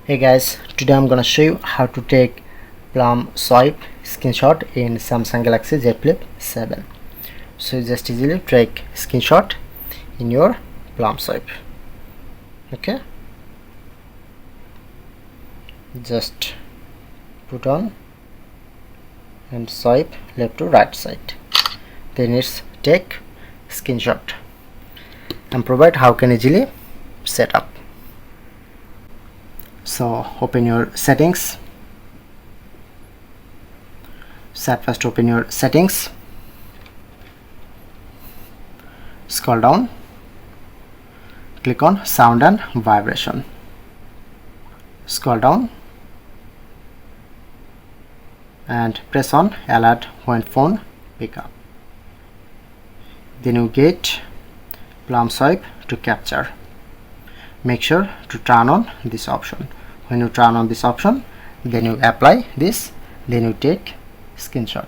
Hey guys, today I'm gonna show you how to take Palm Swipe screenshot in Samsung Galaxy Z Flip 7. So you just easily take screenshot in your Palm Swipe. Okay, just put on and swipe left to right side. Then it's take screenshot and provide how can easily set up. So open your settings. First open your settings, scroll down, click on sound and vibration, scroll down and press on alert when phone pick up. Then you get Palm Swipe to capture. Make sure to turn on this option. When you turn on this option, then you apply this, then you take screenshot.